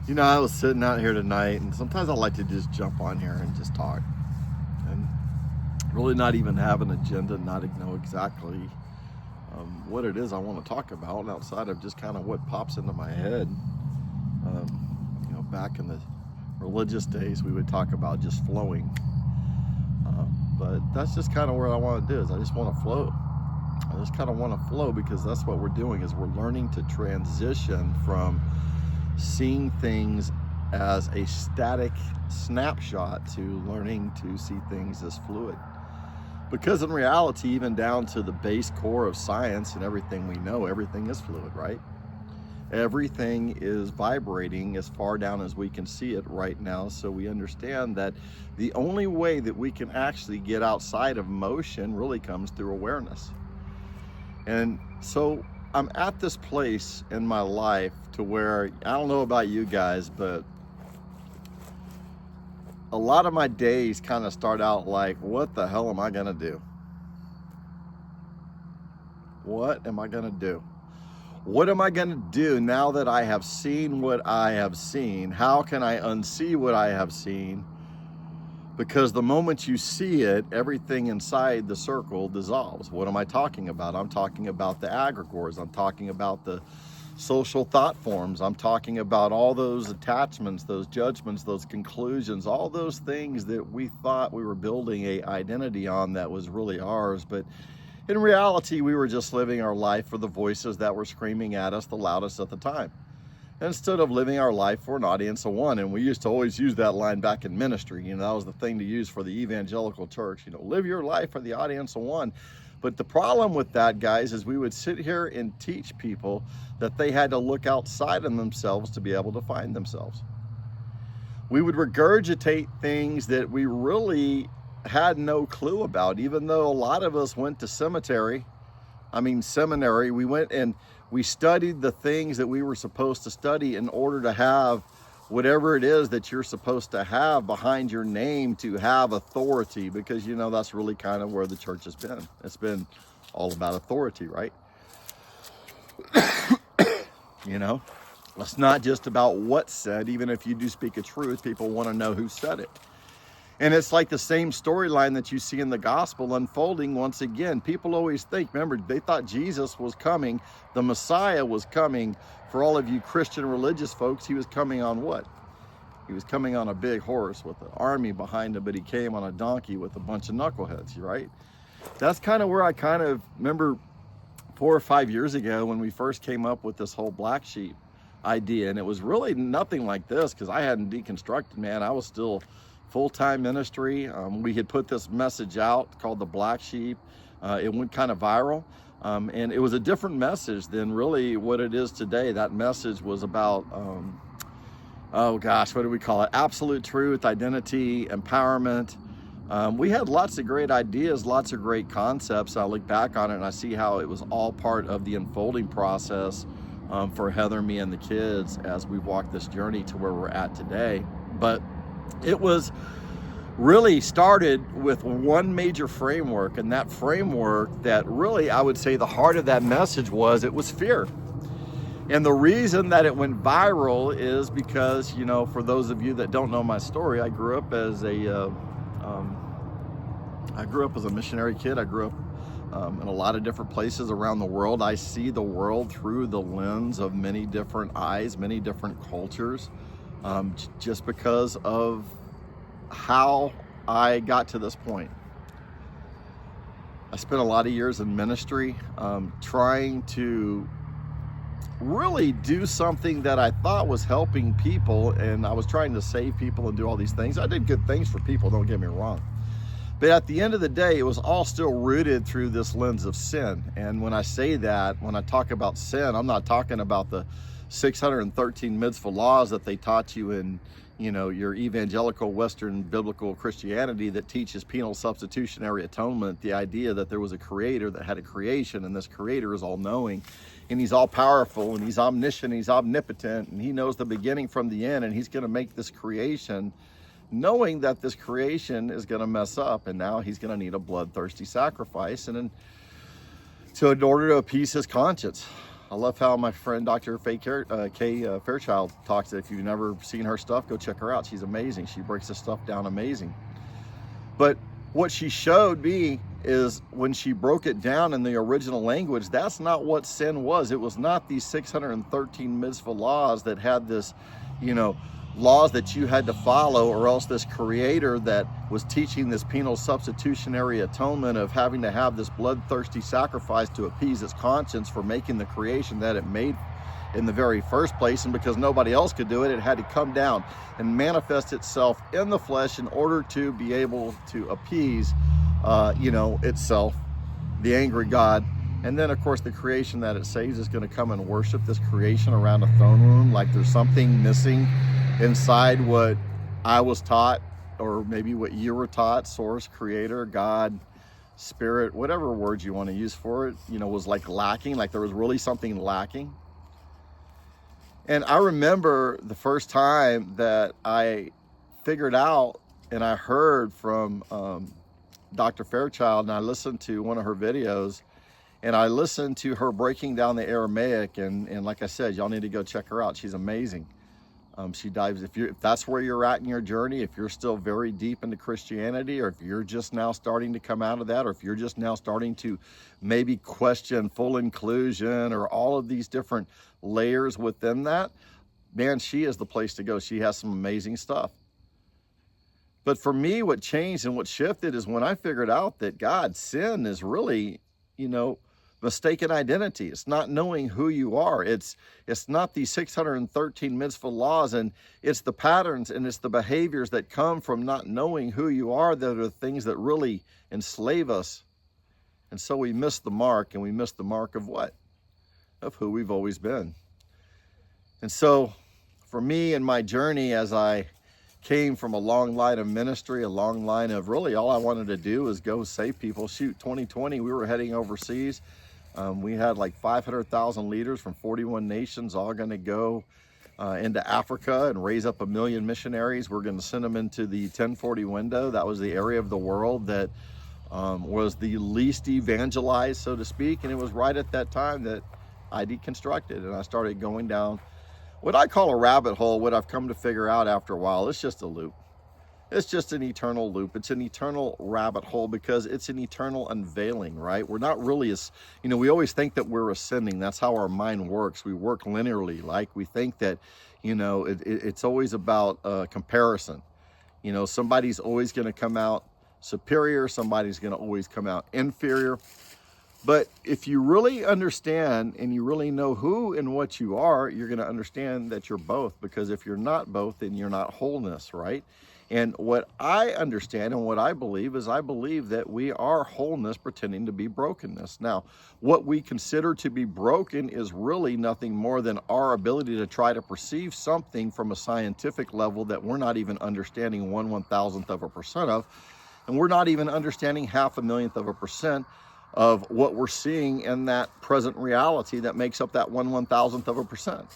You know, I was sitting out here tonight, and sometimes I like to just jump on here and just talk, and really not even have an agenda, not know exactly what it is I want to talk about, and outside of just kind of what pops into my head. Back in the religious days, we would talk about just flowing, but that's just kind of where I want to do. Is I just want to flow. I just kind of want to flow because that's what we're doing. Is we're learning to transition from seeing things as a static snapshot to learning to see things as fluid. Because in reality, even down to the base core of science and everything we know, everything is fluid, right? Everything is vibrating as far down as we can see it right now. So we understand that the only way that we can actually get outside of motion really comes through awareness. And so I'm at this place in my life to where, I don't know about you guys, but a lot of my days kind of start out like, what the hell am I gonna do? What am I gonna do? What am I gonna do now that I have seen what I have seen? How can I unsee what I have seen? Because the moment you see it, everything inside the circle dissolves. What am I talking about? I'm talking about the egregores. I'm talking about the social thought forms. I'm talking about all those attachments, those judgments, those conclusions, all those things that we thought we were building an identity on that was really ours. But in reality, we were just living our life for the voices that were screaming at us the loudest at the time, instead of living our life for an audience of one. And we used to always use that line back in ministry. That was the thing to use for the evangelical church. Live your life for the audience of one. But the problem with that, guys, is we would sit here and teach people that they had to look outside of themselves to be able to find themselves. We would regurgitate things that we really had no clue about, even though a lot of us went to seminary. We went and we studied the things that we were supposed to study in order to have whatever it is that you're supposed to have behind your name to have authority, because that's really kind of where the church has been. It's been all about authority, right? It's not just about what's said. Even if you do speak a truth, people want to know who said it. And it's like the same storyline that you see in the gospel unfolding once again. People always think, remember, they thought Jesus was coming, the Messiah was coming. For all of you Christian religious folks, he was coming on what? He was coming on a big horse with an army behind him, but he came on a donkey with a bunch of knuckleheads, right? That's kind of where I kind of remember 4 or 5 years ago when we first came up with this whole black sheep idea. And it was really nothing like this because I hadn't deconstructed, man. I was still full-time ministry. We had put this message out called the Black Sheep. It went kind of viral, and it was a different message than really what it is today. That message was about, what do we call it? Absolute truth, identity, empowerment. We had lots of great ideas, lots of great concepts. I look back on it and I see how it was all part of the unfolding process for Heather, me, and the kids as we walk this journey to where we're at today. But it was really started with one major framework, and that framework that really, I would say the heart of that message was, it was fear. And the reason that it went viral is because, for those of you that don't know my story, I grew up as a missionary kid. I grew up in a lot of different places around the world. I see the world through the lens of many different eyes, many different cultures. Just because of how I got to this point. I spent a lot of years in ministry trying to really do something that I thought was helping people, and I was trying to save people and do all these things. I did good things for people, don't get me wrong. But at the end of the day, it was all still rooted through this lens of sin. And when I say that, when I talk about sin, I'm not talking about the 613 mitzvah laws that they taught you in, your evangelical Western biblical Christianity that teaches penal substitutionary atonement, the idea that there was a creator that had a creation, and this creator is all-knowing, and he's all-powerful, and he's omniscient, he's omnipotent, and he knows the beginning from the end, and he's going to make this creation knowing that this creation is going to mess up, and now he's going to need a bloodthirsty sacrifice in order to appease his conscience. I love how my friend Dr. Kay Fairchild talks. If you've never seen her stuff, go check her out. She's amazing. She breaks this stuff down amazing. But what she showed me is when she broke it down in the original language, that's not what sin was. It was not these 613 mitzvah laws that had this, laws that you had to follow, or else this creator that was teaching this penal substitutionary atonement of having to have this bloodthirsty sacrifice to appease its conscience for making the creation that it made in the very first place. And because nobody else could do it, it had to come down and manifest itself in the flesh in order to be able to appease itself, the angry God. And then, of course, the creation that it saves is going to come and worship this creation around a throne room like there's something missing inside what I was taught, or maybe what you were taught. Source, creator, God, spirit, whatever words you want to use for it, was like lacking, like there was really something lacking. And I remember the first time that I figured out and I heard from Dr. Fairchild, and I listened to one of her videos, and I listened to her breaking down the Aramaic, and like I said, y'all need to go check her out. She's amazing. She dives, if that's where you're at in your journey, if you're still very deep into Christianity, or if you're just now starting to come out of that, or if you're just now starting to maybe question full inclusion or all of these different layers within that, man, she is the place to go. She has some amazing stuff. But for me, what changed and what shifted is when I figured out that sin is really, mistaken identity. It's not knowing who you are. It's not these 613 mitzvah laws, and it's the patterns and it's the behaviors that come from not knowing who you are that are the things that really enslave us. And so we miss the mark, and we miss the mark of what? Of who we've always been. And so for me and my journey, as I came from a long line of ministry, a long line of really all I wanted to do was go save people. Shoot, 2020, we were heading overseas. We had like 500,000 leaders from 41 nations all going to go into Africa and raise up 1 million missionaries. We're going to send them into the 1040 window. That was the area of the world that was the least evangelized, so to speak. And it was right at that time that I deconstructed, and I started going down what I call a rabbit hole. What I've come to figure out after a while, it's just a loop. It's just an eternal loop. It's an eternal rabbit hole because it's an eternal unveiling, right? We're not really we always think that we're ascending. That's how our mind works. We work linearly. Like we think that, it's always about comparison. Somebody's always going to come out superior. Somebody's going to always come out inferior. But if you really understand and you really know who and what you are, you're going to understand that you're both. Because if you're not both, then you're not wholeness, right? And what I understand and what I believe is I believe that we are wholeness pretending to be brokenness. Now, what we consider to be broken is really nothing more than our ability to try to perceive something from a scientific level that we're not even understanding 1/1000th of a percent of. And we're not even understanding 0.5 of a percent of what we're seeing in that present reality that makes up that 1/1000th of a percent.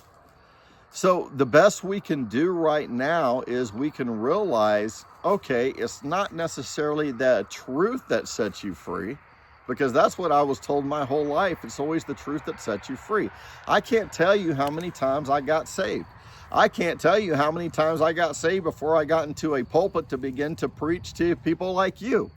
So the best we can do right now is we can realize, okay, it's not necessarily the truth that sets you free, because that's what I was told my whole life. It's always the truth that sets you free. I can't tell you how many times I got saved. I can't tell you how many times I got saved before I got into a pulpit to begin to preach to people like you.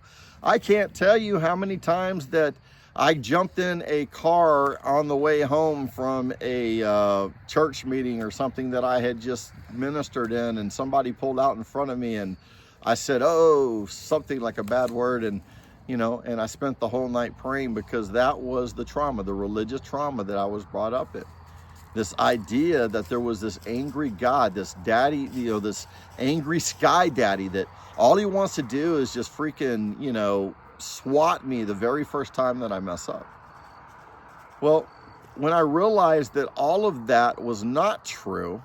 I can't tell you how many times that I jumped in a car on the way home from a church meeting or something that I had just ministered in, and somebody pulled out in front of me and I said, oh, something like a bad word, and and I spent the whole night praying, because that was the trauma, the religious trauma that I was brought up in. This idea that there was this angry God, this daddy, this angry sky daddy that all he wants to do is just freaking, swat me the very first time that I mess up. Well, when I realized that all of that was not true,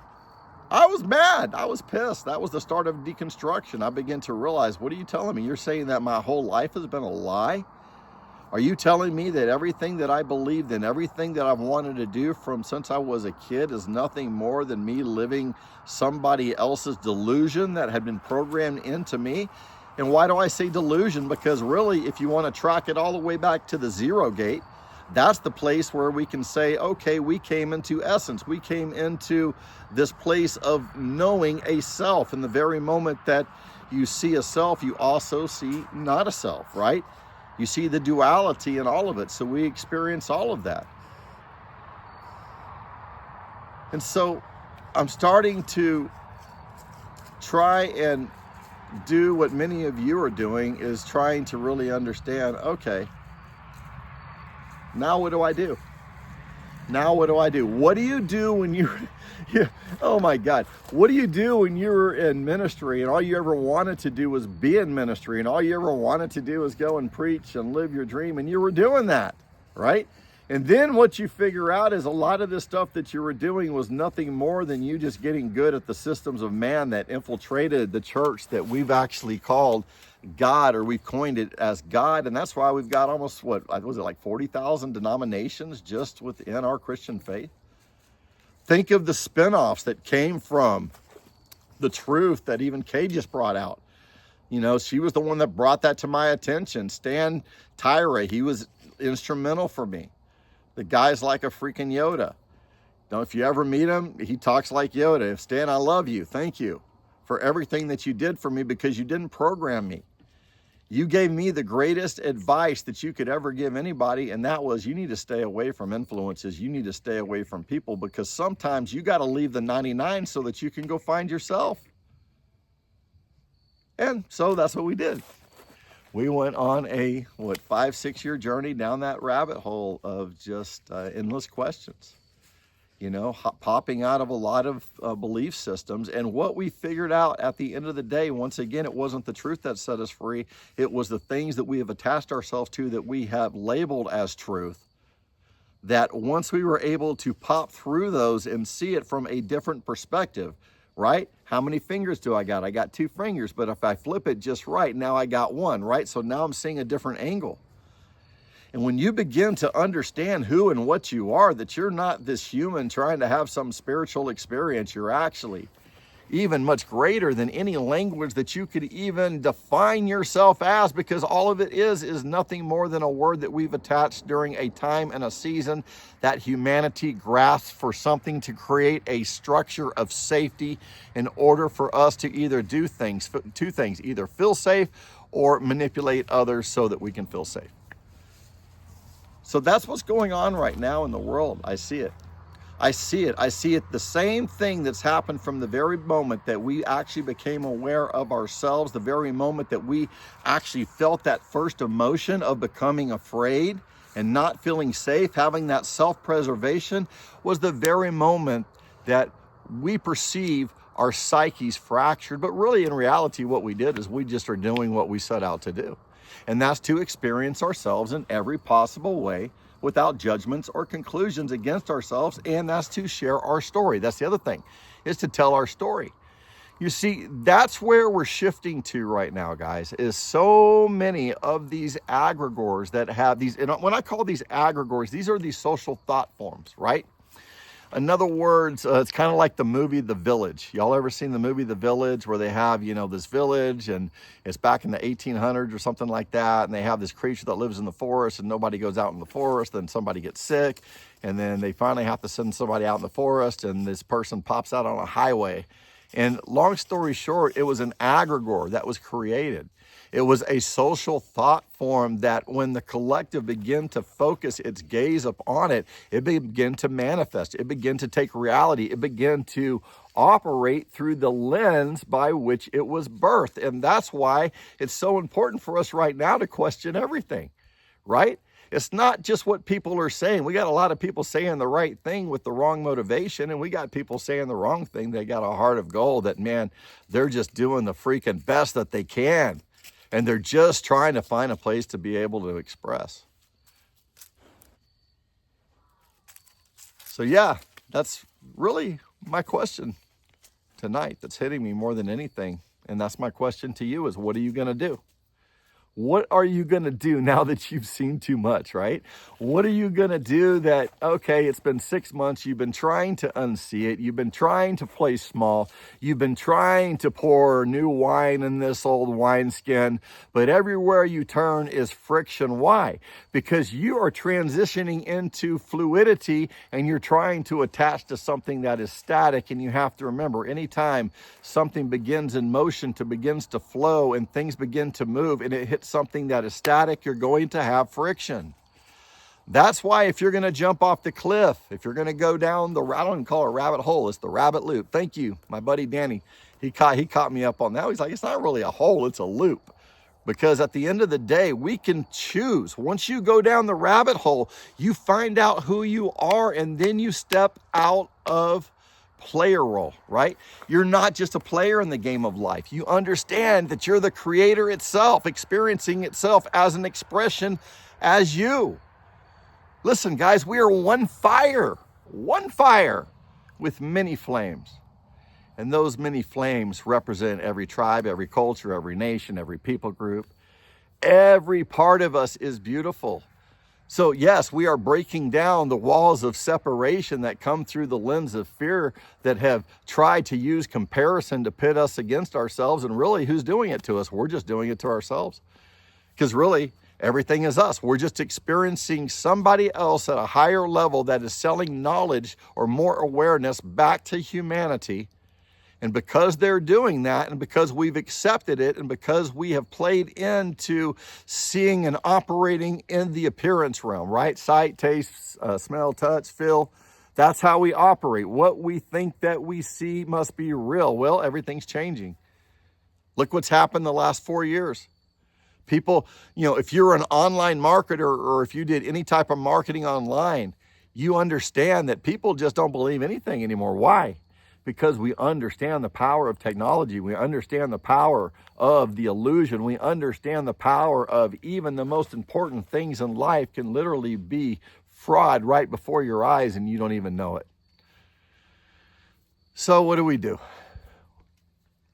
I was mad. I was pissed. That was the start of deconstruction. I began to realize, what are you telling me? You're saying that my whole life has been a lie? Are you telling me that everything that I believed in, everything that I've wanted to do from since I was a kid is nothing more than me living somebody else's delusion that had been programmed into me? And why do I say delusion? Because really, if you want to track it all the way back to the zero gate, That's the place where we can say, okay, we came into essence. We came into this place of knowing a self. In the very moment that you see a self, you also see not a self, right? You see the duality in all of it. So we experience all of that. And so I'm starting to try and do what many of you are doing, is trying to really understand, okay, now what do I do? Now what do I do? What do you do when you're, oh my God, what do you do when you're in ministry and all you ever wanted to do was be in ministry and all you ever wanted to do is go and preach and live your dream, and you were doing that, right? And then what you figure out is a lot of this stuff that you were doing was nothing more than you just getting good at the systems of man that infiltrated the church that we've actually called God, or we've coined it as God. And that's why we've got almost, what was it, like 40,000 denominations just within our Christian faith. Think of the spinoffs that came from the truth that even Kay just brought out. You know, she was the one that brought that to my attention. Stan Tyra, he was instrumental for me. The guy's like a freaking Yoda. Now, if you ever meet him, he talks like Yoda. Stan, I love you. Thank you for everything that you did for me, because you didn't program me. You gave me the greatest advice that you could ever give anybody, and that was, you need to stay away from influences. You need to stay away from people, because sometimes you got to leave the 99 so that you can go find yourself. And so that's what we did. We went on a, 5-6 year journey down that rabbit hole of just endless questions, you know, popping out of a lot of belief systems. And what we figured out at the end of the day, once again, it wasn't the truth that set us free. It was the things that we have attached ourselves to that we have labeled as truth, that once we were able to pop through those and see it from a different perspective, right? How many fingers do I got? I got 2 fingers, but if I flip it just right, now I got 1, right? So now I'm seeing a different angle. And when you begin to understand who and what you are, that you're not this human trying to have some spiritual experience, you're actually even much greater than any language that you could even define yourself as, because all of it is nothing more than a word that we've attached during a time and a season that humanity grasps for something to create a structure of safety in order for us to either do things, 2 things, either feel safe or manipulate others so that we can feel safe. So that's what's going on right now in the world. I see it. I see it. The same thing that's happened from the very moment that we actually became aware of ourselves, the very moment that we actually felt that first emotion of becoming afraid and not feeling safe, having that self-preservation, was the very moment that we perceive our psyches fractured. But really, in reality, what we did is we just are doing what we set out to do. And that's to experience ourselves in every possible way, without judgments or conclusions against ourselves, and that's to share our story. That's the other thing, is to tell our story. You see, that's where we're shifting to right now, guys, is so many of these aggregors that have these, and when I call these aggregors, these are these social thought forms, right? In other words, it's kind of like the movie The Village. Y'all ever seen the movie The Village, where they have, you know, this village, and it's back in the 1800s or something like that, and they have this creature that lives in the forest, and nobody goes out in the forest, then somebody gets sick, and then they finally have to send somebody out in the forest, and this person pops out on a highway. And long story short, it was an aggregor that was created. It was a social thought form that when the collective began to focus its gaze upon it, it began to manifest. It began to take reality. It began to operate through the lens by which it was birthed. And that's why it's so important for us right now to question everything, right? It's not just what people are saying. We got a lot of people saying the right thing with the wrong motivation, and we got people saying the wrong thing. They got a heart of gold that, man, they're just doing the freaking best that they can. And they're just trying to find a place to be able to express. So yeah, that's really my question tonight that's hitting me more than anything. And that's my question to you is, what are you going to do? What are you going to do now that you've seen too much, right? What are you going to do that, okay, it's been 6 months, you've been trying to unsee it, you've been trying to play small, you've been trying to pour new wine in this old wineskin, but everywhere you turn is friction. Why? Because you are transitioning into fluidity and you're trying to attach to something that is static. And you have to remember, anytime something begins in motion, begins to flow and things begin to move and it hits something that is static, you're going to have friction. That's why if you're going to jump off the cliff, if you're going to go down the, I don't even call it a rabbit hole, it's the rabbit loop. Thank you, my buddy Danny. He caught me up on that. He's like, it's not really a hole, it's a loop. Because at the end of the day, we can choose. Once you go down the rabbit hole, you find out who you are, and then you step out of player role, right? You're not just a player in the game of life. You understand that you're the creator itself, experiencing itself as an expression as you. Listen, guys, we are one fire with many flames. And those many flames represent every tribe, every culture, every nation, every people group. Every part of us is beautiful. So yes, we are breaking down the walls of separation that come through the lens of fear that have tried to use comparison to pit us against ourselves. And really, who's doing it to us? We're just doing it to ourselves. Because really, everything is us. We're just experiencing somebody else at a higher level that is selling knowledge or more awareness back to humanity. And because they're doing that, and because we've accepted it, and because we have played into seeing and operating in the appearance realm, right? Sight, taste, smell, touch, feel. That's how we operate. What we think that we see must be real. Well, everything's changing. Look what's happened the last 4 years. People, if you're an online marketer or if you did any type of marketing online, you understand that people just don't believe anything anymore. Why? Because we understand the power of technology. We understand the power of the illusion. We understand the power of even the most important things in life can literally be fraud right before your eyes and you don't even know it. So what do we do?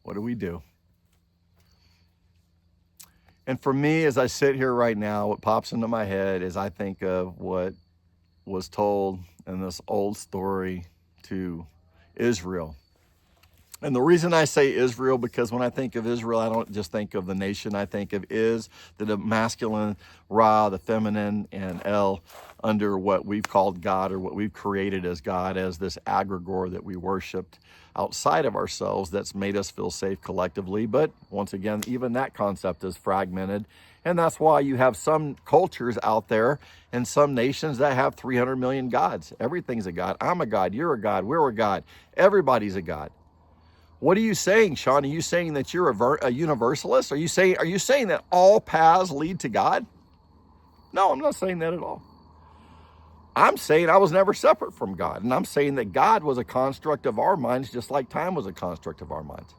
What do we do? And for me, as I sit here right now, what pops into my head is I think of what was told in this old story to Israel. And the reason I say Israel, because when I think of Israel, I don't just think of the nation. I think of the masculine, Ra, the feminine, and El, under what we've called God, or what we've created as God, as this aggregor that we worshiped outside of ourselves that's made us feel safe collectively. But once again, even that concept is fragmented. And that's why you have some cultures out there and some nations that have 300 million gods. Everything's a god. I'm a god. You're a god. We're a god. Everybody's a god. What are you saying, Sean? Are you saying that you're a universalist? Are you saying that all paths lead to God? No, I'm not saying that at all. I'm saying I was never separate from God. And I'm saying that God was a construct of our minds, just like time was a construct of our minds.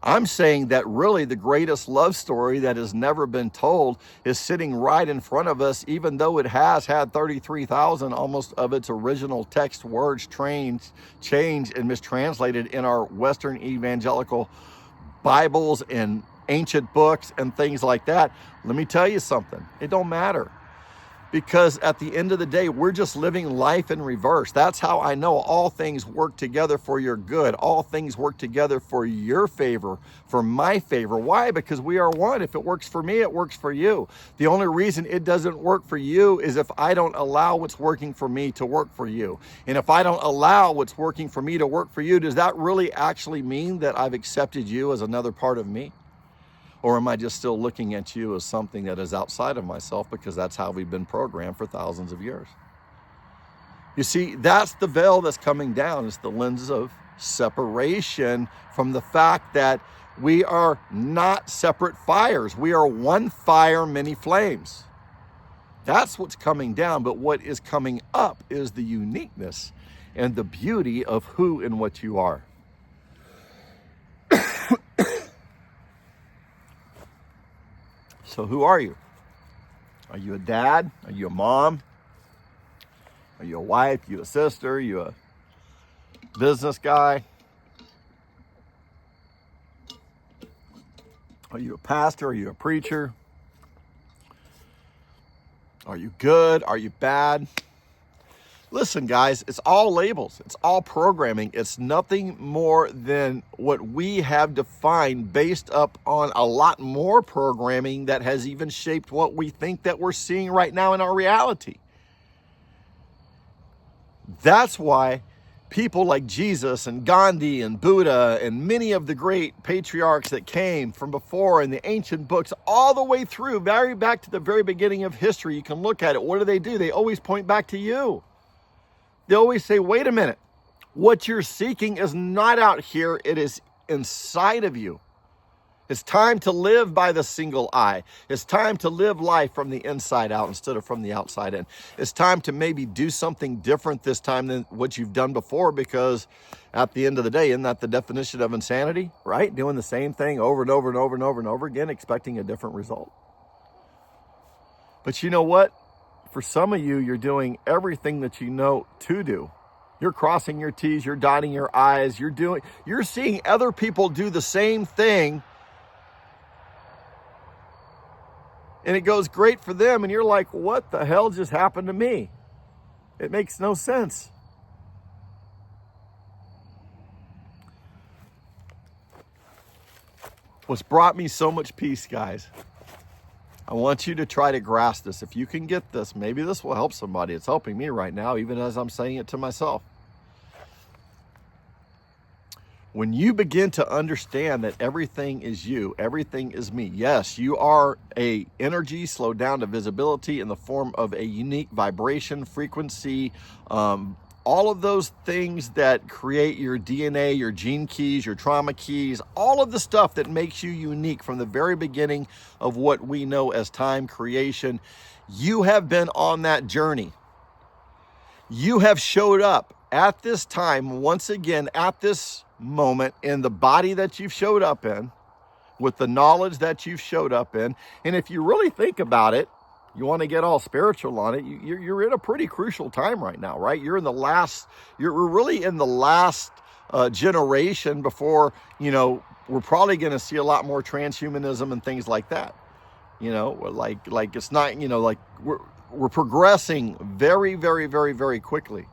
I'm saying that really the greatest love story that has never been told is sitting right in front of us, even though it has had 33,000 almost of its original text words changed and mistranslated in our Western evangelical Bibles and ancient books and things like that. Let me tell you something. It don't matter. Because at the end of the day, we're just living life in reverse. That's how I know all things work together for your good. All things work together for your favor, for my favor. Why? Because we are one. If it works for me, it works for you. The only reason it doesn't work for you is if I don't allow what's working for me to work for you. And if I don't allow what's working for me to work for you, does that really actually mean that I've accepted you as another part of me? Or am I just still looking at you as something that is outside of myself, because that's how we've been programmed for thousands of years? You see, that's the veil that's coming down. It's the lens of separation from the fact that we are not separate fires. We are one fire, many flames. That's what's coming down. But what is coming up is the uniqueness and the beauty of who and what you are. So who are you? Are you a dad? Are you a mom? Are you a wife? Are you a sister? Are you a business guy? Are you a pastor? Are you a preacher? Are you good? Are you bad? Listen, guys, it's all labels. It's all programming. It's nothing more than what we have defined based up on a lot more programming that has even shaped what we think that we're seeing right now in our reality. That's why people like Jesus and Gandhi and Buddha and many of the great patriarchs that came from before in the ancient books all the way through, very back to the very beginning of history, you can look at it. What do? They always point back to you. They always say, wait a minute, what you're seeking is not out here, it is inside of you. It's time to live by the single eye. It's time to live life from the inside out instead of from the outside in. It's time to maybe do something different this time than what you've done before, because at the end of the day, isn't that the definition of insanity, right? Doing the same thing over and over and over and over and over again, expecting a different result. But you know what? For some of you, you're doing everything that you know to do. You're crossing your T's, you're dotting your I's, you're seeing other people do the same thing. And it goes great for them, and you're like, what the hell just happened to me? It makes no sense. What's brought me so much peace, guys, I want you to try to grasp this. If you can get this, maybe this will help somebody. It's helping me right now, even as I'm saying it to myself. When you begin to understand that everything is you, everything is me. Yes, you are a energy slowed down to visibility in the form of a unique vibration, frequency, all of those things that create your DNA, your gene keys, your trauma keys, all of the stuff that makes you unique from the very beginning of what we know as time creation. You have been on that journey. You have showed up at this time, once again, at this moment, in the body that you've showed up in, with the knowledge that you've showed up in. And if you really think about it, you want to get all spiritual on it, you're in a pretty crucial time right now, right? You're really in the last generation before, we're probably going to see a lot more transhumanism and things like that. Like it's not, like we're progressing very, very, very, very quickly.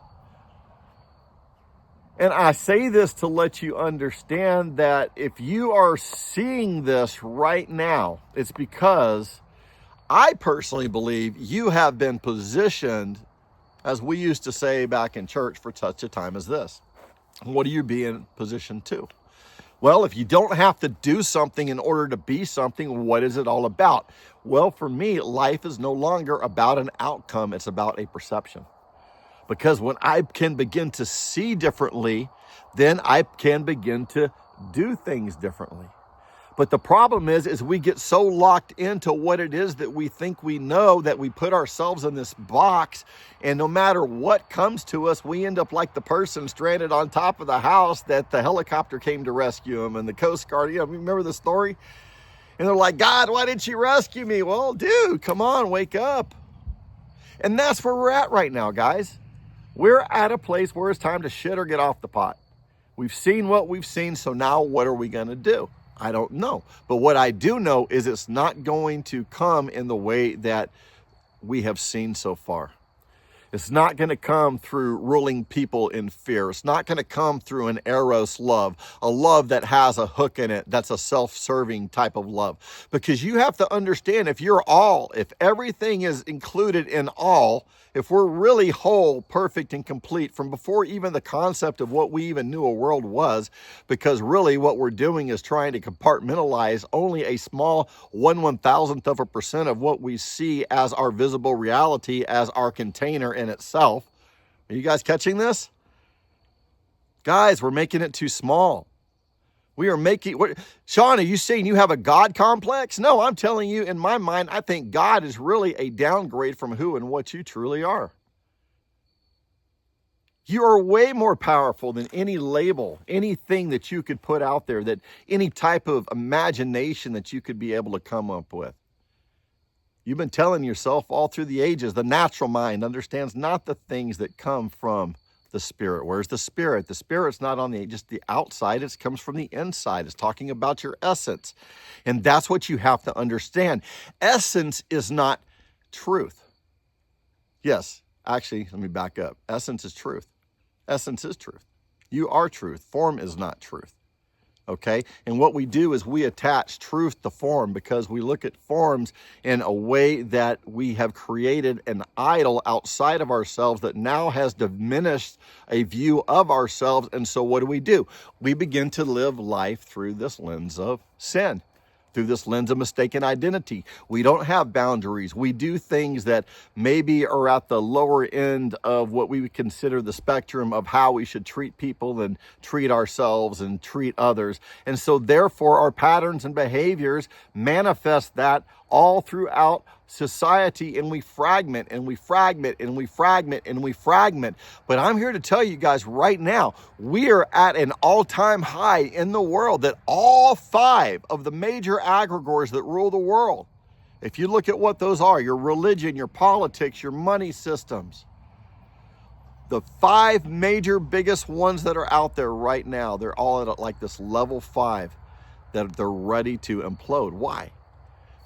And I say this to let you understand that if you are seeing this right now, it's because I personally believe you have been positioned, as we used to say back in church, for such a time as this. What are you being positioned to? Well, if you don't have to do something in order to be something, what is it all about? Well, for me, life is no longer about an outcome. It's about a perception. Because when I can begin to see differently, then I can begin to do things differently. But the problem is we get so locked into what it is that we think we know that we put ourselves in this box, and no matter what comes to us, we end up like the person stranded on top of the house that the helicopter came to rescue him, and the Coast Guard, remember the story? And they're like, God, why didn't you rescue me? Well, dude, come on, wake up. And that's where we're at right now, guys. We're at a place where it's time to shit or get off the pot. We've seen what we've seen, so now what are we going to do? I don't know. But what I do know is it's not going to come in the way that we have seen so far. It's not going to come through ruling people in fear. It's not going to come through an eros love, a love that has a hook in it. That's a self-serving type of love. Because you have to understand, if everything is included in all, if we're really whole, perfect, and complete from before even the concept of what we even knew a world was, because really what we're doing is trying to compartmentalize only a small 1/1000th of a percent of what we see as our visible reality, as our container in itself. Are you guys catching this? Guys, we're making it too small. Sean, are you saying you have a God complex? No, I'm telling you, in my mind, I think God is really a downgrade from who and what you truly are. You are way more powerful than any label, anything that you could put out there, that any type of imagination that you could be able to come up with. You've been telling yourself all through the ages, the natural mind understands not the things that come from the spirit. Where's the spirit? The spirit's not on just the outside. It comes from the inside. It's talking about your essence. And that's what you have to understand. Essence is not truth. Yes, actually, let me back up. Essence is truth. Essence is truth. You are truth. Form is not truth. Okay? And what we do is we attach truth to form because we look at forms in a way that we have created an idol outside of ourselves that now has diminished a view of ourselves. And so what do? We begin to live life through this lens of sin, through this lens of mistaken identity. We don't have boundaries. We do things that maybe are at the lower end of what we would consider the spectrum of how we should treat people and treat ourselves and treat others. And so therefore our patterns and behaviors manifest that all throughout society, and we fragment and we fragment and we fragment and we fragment. But I'm here to tell you guys right now, we are at an all-time high in the world that all 5 of the major aggregors that rule the world, if you look at what those are, your religion, your politics, your money systems, the 5 major biggest ones that are out there right now, they're all at like this level 5 that they're ready to implode. Why?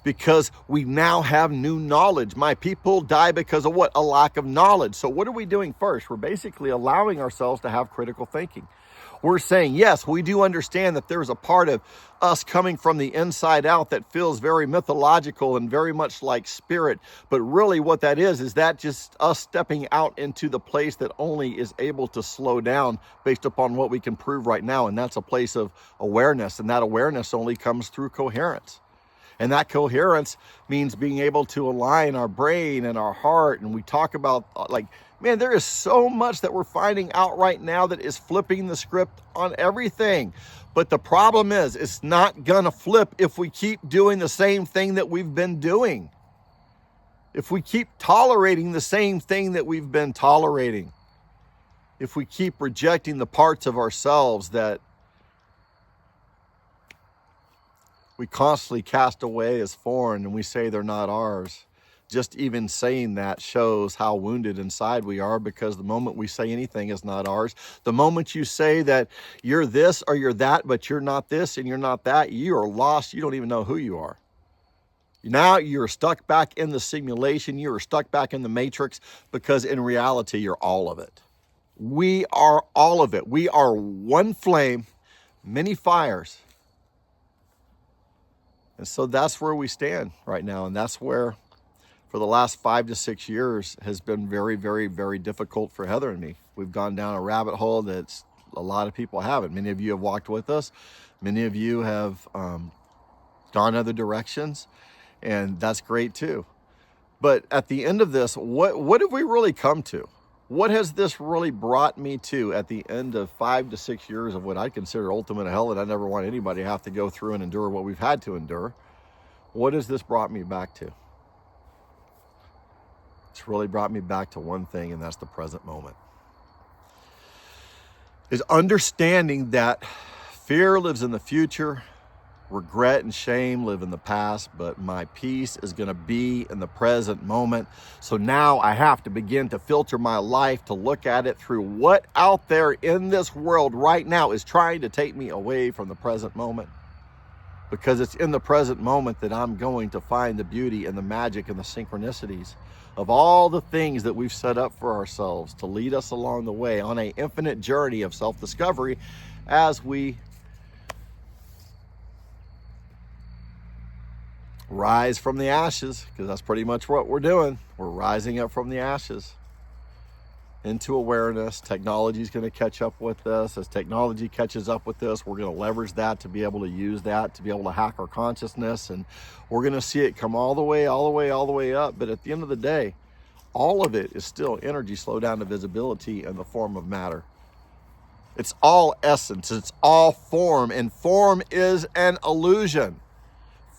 Because we now have new knowledge. My people die because of what? A lack of knowledge. So what are we doing first? We're basically allowing ourselves to have critical thinking. We're saying, yes, we do understand that there's a part of us coming from the inside out that feels very mythological and very much like spirit. But really what that is that just us stepping out into the place that only is able to slow down based upon what we can prove right now. And that's a place of awareness. And that awareness only comes through coherence. And that coherence means being able to align our brain and our heart. And we talk about, like, man, there is so much that we're finding out right now that is flipping the script on everything. But the problem is, it's not gonna flip if we keep doing the same thing that we've been doing. If we keep tolerating the same thing that we've been tolerating. If we keep rejecting the parts of ourselves that we constantly cast away as foreign and we say they're not ours. Just even saying that shows how wounded inside we are, because the moment we say anything is not ours, the moment you say that you're this or you're that, but you're not this and you're not that, you are lost. You don't even know who you are. Now you're stuck back in the simulation. You're stuck back in the matrix, because in reality, you're all of it. We are all of it. We are one flame, many fires. And so that's where we stand right now. And that's where, for the last 5 to 6 years, has been very, very, very difficult for Heather and me. We've gone down a rabbit hole that a lot of people haven't. Many of you have walked with us. Many of you have gone other directions. And that's great too. But at the end of this, what have we really come to? What has this really brought me to at the end of 5 to 6 years of what I consider ultimate hell that I never want anybody to have to go through and endure what we've had to endure? What has this brought me back to? It's really brought me back to one thing, and that's the present moment. Is understanding that fear lives in the future, regret and shame live in the past, but my peace is going to be in the present moment. So now I have to begin to filter my life to look at it through what out there in this world right now is trying to take me away from the present moment. Because it's in the present moment that I'm going to find the beauty and the magic and the synchronicities of all the things that we've set up for ourselves to lead us along the way on an infinite journey of self-discovery as we rise from the ashes, because that's pretty much what we're doing. We're rising up from the ashes into awareness. Technology is going to catch up with us. As technology catches up with us, we're going to leverage that to be able to use that, to be able to hack our consciousness. And we're going to see it come all the way up. But at the end of the day, all of it is still energy slow down to visibility in the form of matter. It's all essence. It's all form. And form is an illusion.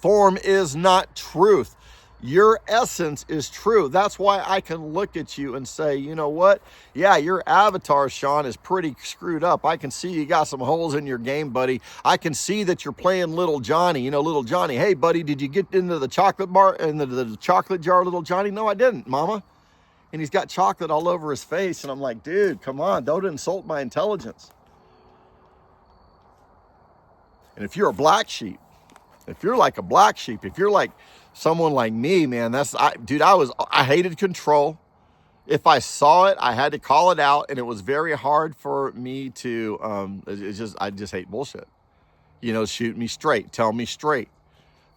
Form is not truth. Your essence is true. That's why I can look at you and say, you know what? Yeah, your avatar, Sean, is pretty screwed up. I can see you got some holes in your game, buddy. I can see that you're playing little Johnny. You know, little Johnny. Hey, buddy, did you get into the chocolate bar and the chocolate jar, little Johnny? No, I didn't, Mama. And he's got chocolate all over his face. And I'm like, dude, come on. Don't insult my intelligence. And if you're a black sheep, if you're like a black sheep, if you're like someone like me, man, I hated control. If I saw it, I had to call it out, and it was very hard for me to, I just hate bullshit. Shoot me straight, tell me straight.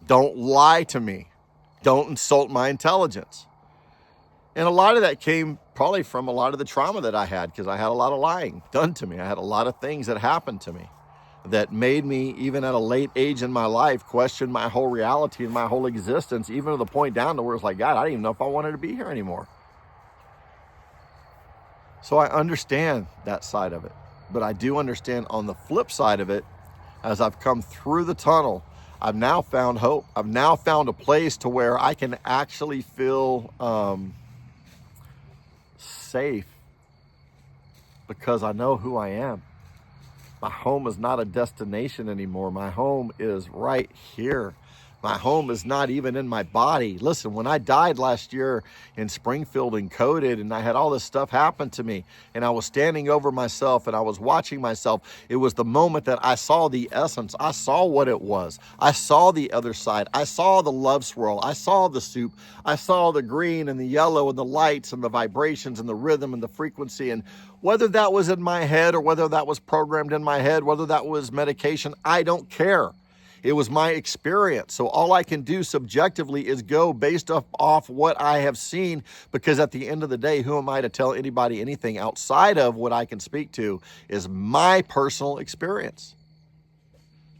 Don't lie to me. Don't insult my intelligence. And a lot of that came probably from a lot of the trauma that I had, because I had a lot of lying done to me. I had a lot of things that happened to me that made me, even at a late age in my life, question my whole reality and my whole existence, even to the point down to where it's like, God, I didn't even know if I wanted to be here anymore. So I understand that side of it. But I do understand on the flip side of it, as I've come through the tunnel, I've now found hope. I've now found a place to where I can actually feel safe, because I know who I am. My home is not a destination anymore. My home is right here. My home is not even in my body. Listen, when I died last year in Springfield and coded, and I had all this stuff happen to me, and I was standing over myself and I was watching myself, it was the moment that I saw the essence. I saw what it was. I saw the other side. I saw the love swirl. I saw the soup. I saw the green and the yellow and the lights and the vibrations and the rhythm and the frequency. And whether that was in my head or whether that was programmed in my head, whether that was medication, I don't care. It was my experience. So all I can do subjectively is go based off what I have seen, because at the end of the day, who am I to tell anybody anything outside of what I can speak to is my personal experience.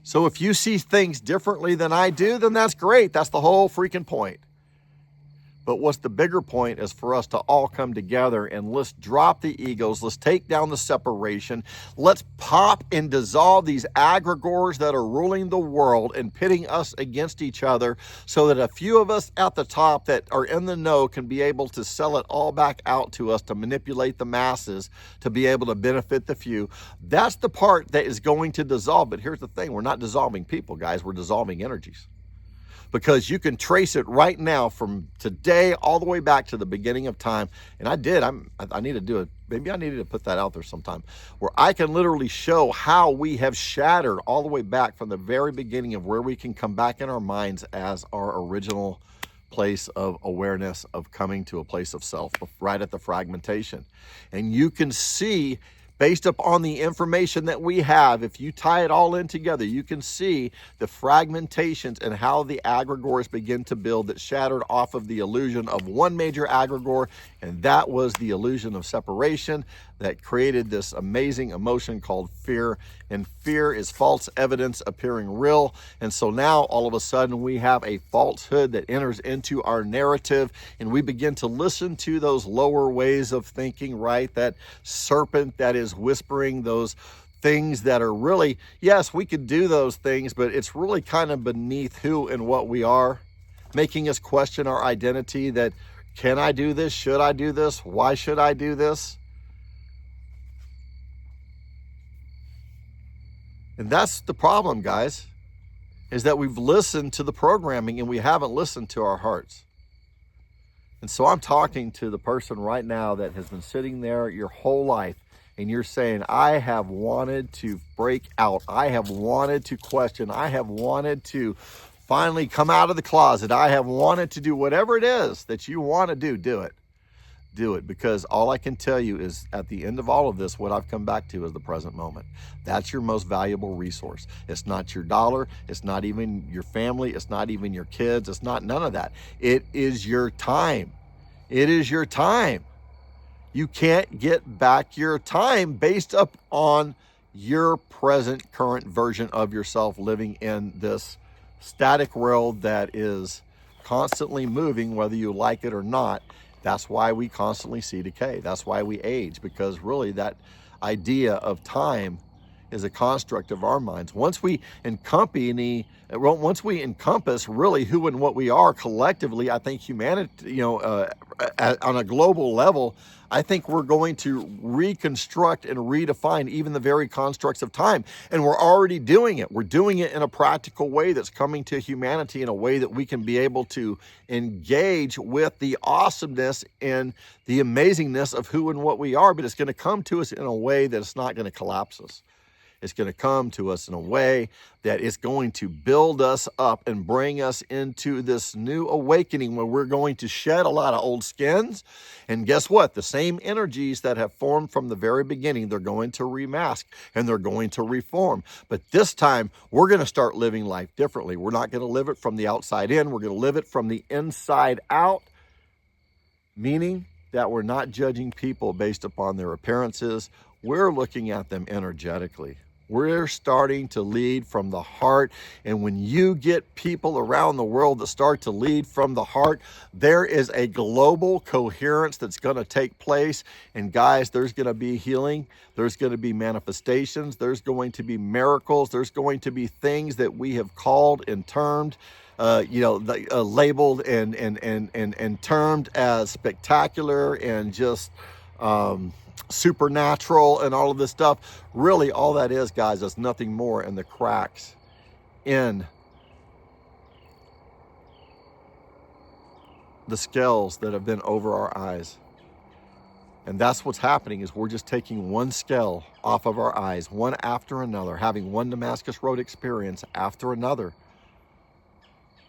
So if you see things differently than I do, then that's great. That's the whole freaking point. But what's the bigger point is for us to all come together and let's drop the egos. Let's take down the separation. Let's pop and dissolve these egregores that are ruling the world and pitting us against each other, so that a few of us at the top that are in the know can be able to sell it all back out to us to manipulate the masses, to be able to benefit the few. That's the part that is going to dissolve. But here's the thing. We're not dissolving people, guys. We're dissolving energies. Because you can trace it right now from today all the way back to the beginning of time. And I did. I need to do it. Maybe I needed to put that out there sometime, where I can literally show how we have shattered all the way back from the very beginning of where we can come back in our minds as our original place of awareness, of coming to a place of self, right at the fragmentation. And you can see, based upon the information that we have, if you tie it all in together, you can see the fragmentations and how the egregores begin to build that shattered off of the illusion of one major egregore, and that was the illusion of separation that created this amazing emotion called fear. And fear is false evidence appearing real. And so now all of a sudden we have a falsehood that enters into our narrative, and we begin to listen to those lower ways of thinking, right? That serpent that is whispering those things that are really, yes, we could do those things, but it's really kind of beneath who and what we are, making us question our identity. That, can I do this? Should I do this? Why should I do this? And that's the problem, guys, is that we've listened to the programming and we haven't listened to our hearts. And so I'm talking to the person right now that has been sitting there your whole life, and you're saying, I have wanted to break out. I have wanted to question. I have wanted to finally come out of the closet. I have wanted to do whatever it is that you want to do. Do it. Do it, because all I can tell you is at the end of all of this, what I've come back to is the present moment. That's your most valuable resource. It's not your dollar. It's not even your family. It's not even your kids. It's not none of that. It is your time. It is your time. You can't get back your time based up on your present current version of yourself living in this static world that is constantly moving, whether you like it or not. That's why we constantly see decay. That's why we age, because really that idea of time is a construct of our minds. Once we encompass really who and what we are collectively, I think humanity, on a global level, I think we're going to reconstruct and redefine even the very constructs of time. And we're already doing it. We're doing it in a practical way that's coming to humanity in a way that we can be able to engage with the awesomeness and the amazingness of who and what we are, but it's going to come to us in a way that it's not going to collapse us. It's going to come to us in a way that it's going to build us up and bring us into this new awakening where we're going to shed a lot of old skins. And guess what? The same energies that have formed from the very beginning, they're going to remask and they're going to reform. But this time, we're going to start living life differently. We're not going to live it from the outside in. We're going to live it from the inside out, meaning that we're not judging people based upon their appearances. We're looking at them energetically. We're starting to lead from the heart. And when you get people around the world that start to lead from the heart, there is a global coherence that's going to take place. And guys, there's going to be healing. There's going to be manifestations. There's going to be miracles. There's going to be things that we have called and termed, labeled and termed as spectacular and just supernatural and all of this stuff. Really, all that is, guys, is nothing more than the cracks in the scales that have been over our eyes. And that's what's happening, is we're just taking one scale off of our eyes, one after another, having one Damascus Road experience after another.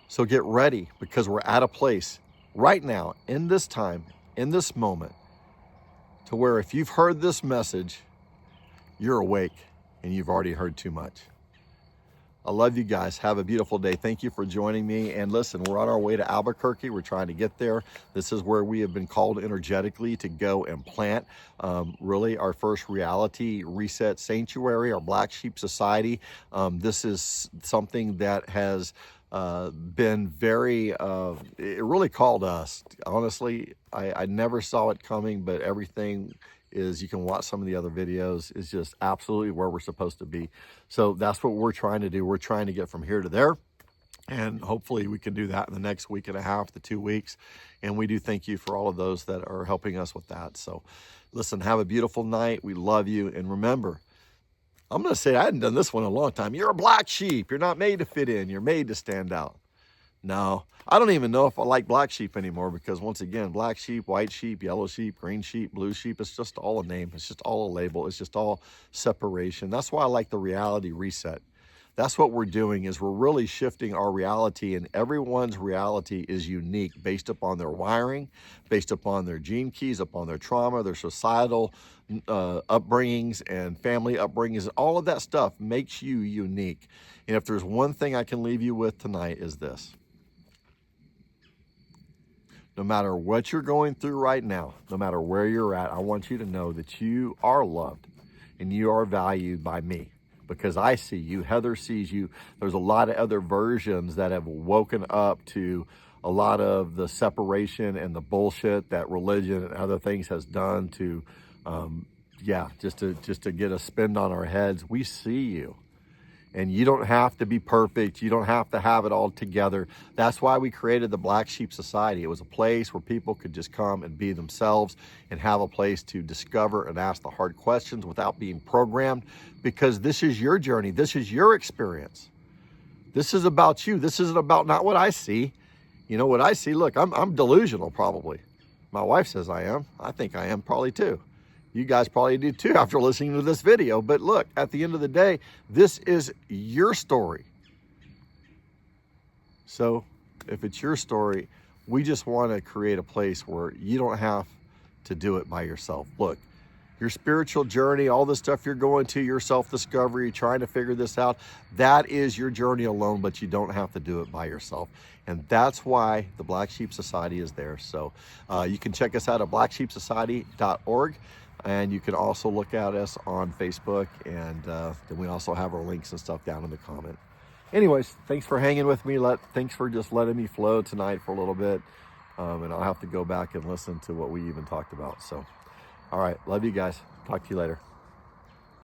So get ready, because we're at a place right now, in this time, in this moment, to where if you've heard this message, you're awake and you've already heard too much. I love you guys. Have a beautiful day. Thank you for joining me. And listen, we're on our way to Albuquerque. We're trying to get there. This is where we have been called energetically to go and plant really our first reality reset sanctuary, our Black Sheep Society. This is something that has been very, it really called us. Honestly, I never saw it coming, but everything is, you can watch some of the other videos, is just absolutely where we're supposed to be. So that's what we're trying to do. We're trying to get from here to there. And hopefully we can do that in the next week and a half to 2 weeks. And we do thank you for all of those that are helping us with that. So listen, have a beautiful night. We love you. And remember, I'm going to say, I hadn't done this one in a long time. You're a black sheep. You're not made to fit in. You're made to stand out. No, I don't even know if I like black sheep anymore, because once again, black sheep, white sheep, yellow sheep, green sheep, blue sheep, it's just all a name. It's just all a label. It's just all separation. That's why I like the reality reset. That's what we're doing, is we're really shifting our reality, and everyone's reality is unique based upon their wiring, based upon their gene keys, upon their trauma, their societal upbringings and family upbringings. All of that stuff makes you unique. And if there's one thing I can leave you with tonight, is this. No matter what you're going through right now, no matter where you're at, I want you to know that you are loved and you are valued by me, because I see you. Heather sees you. There's a lot of other versions that have woken up to a lot of the separation and the bullshit that religion and other things has done to, just to get a spin on our heads. We see you. And you don't have to be perfect. You don't have to have it all together. That's why we created the Black Sheep Society. It was a place where people could just come and be themselves and have a place to discover and ask the hard questions without being programmed, because this is your journey. This is your experience. This is about you. This isn't about not what I see. You know what I see? Look, I'm delusional probably. My wife says I am. I think I am probably too. You guys probably do too after listening to this video. But look, at the end of the day, this is your story. So if it's your story, we just want to create a place where you don't have to do it by yourself. Look, your spiritual journey, all the stuff you're going to, your self-discovery, trying to figure this out, that is your journey alone, but you don't have to do it by yourself. And that's why the Black Sheep Society is there. So you can check us out at blacksheepsociety.org. And you can also look at us on Facebook, and then we also have our links and stuff down in the comment. Anyways, thanks for hanging with me. Thanks for just letting me flow tonight for a little bit. And I'll have to go back and listen to what we even talked about. So, all right, love you guys. Talk to you later.